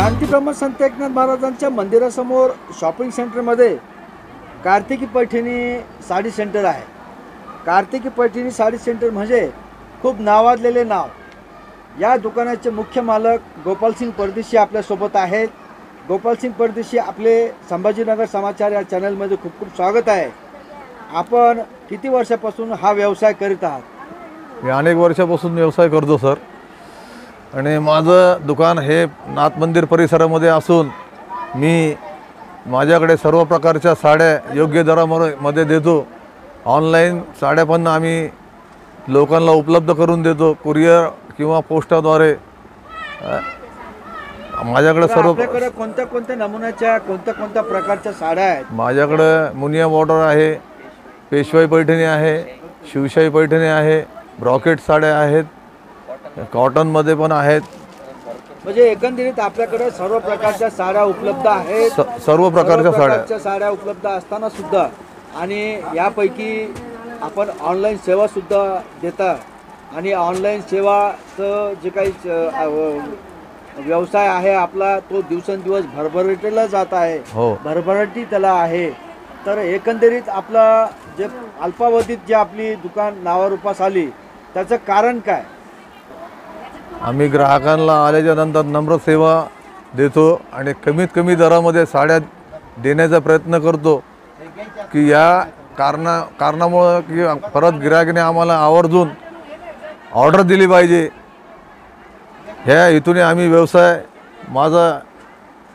क्रांतीप्रमुख संत एकनाथ महाराजांच्या मंदिरासमोर शॉपिंग सेंटरमध्ये कार्तिकी पैठणी साडी सेंटर आहे। कार्तिकी पैठणी साडी सेंटर म्हणजे खूप नावाजलेले नाव। या दुकानाचे मुख्य मालक गोपालसिंग परदेशी आपल्यासोबत आहेत। गोपालसिंग परदेशी, आपले संभाजीनगर समाचार या चॅनलमध्ये खूप खूप स्वागत आहे। आपण किती वर्षापासून हा व्यवसाय करीत आहात? मी अनेक वर्षापासून व्यवसाय करतो सर, आणि माझं दुकान हे नाथ मंदिर परिसरामध्ये असून मी माझ्याकडे सर्व प्रकारच्या साड्या योग्य दरामध्ये देतो। ऑनलाईन साड्या पण आम्ही लोकांना उपलब्ध करून देतो, कुरिअर किंवा पोस्टाद्वारे। माझ्याकडे सर्व कोणत्या नमुन्याच्या कोणत्या प्रकारच्या साड्या आहेत? माझ्याकडे मुनिया बॉर्डर आहे, पेशवाई पैठणी आहे, शिवशाही पैठणी आहे, ब्रॉकेट साड्या आहेत, कॉटनमध्ये पण आहेत। म्हणजे एकंदरीत आपल्याकडे सर्व प्रकारच्या साड्या उपलब्ध आहेत। सर्व प्रकारच्या साड्या उपलब्ध असताना सुद्धा आणि यापैकी आपण ऑनलाईन सेवा सुद्धा देता, आणि ऑनलाईन सेवाचं जे काही व्यवसाय आहे आपला तो दिवसेंदिवस भरभराटीला जात आहे। भरभराटी त्याला आहे। तर एकंदरीत आपला जे अल्पावधीत जे आपली दुकान नावारूपास आली त्याचं कारण काय? आम्ही ग्राहकांना आल्याच्या नंतर नम्र सेवा देतो आणि कमीत कमी दरामध्ये साड्या देण्याचा प्रयत्न करतो की या कारणामुळे की परत गिरायकाने आम्हाला आवर्जून ऑर्डर दिली पाहिजे। ह्या हेतूने आम्ही व्यवसाय माझा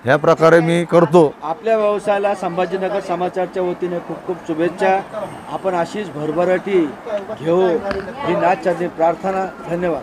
ह्या प्रकारे मी करतो। आपल्या व्यवसायाला संभाजीनगर समाचारच्या वतीने खूप खूप शुभेच्छा। आपण अशीच भरभराटी घेऊ ही नाथचरणी प्रार्थना। धन्यवाद।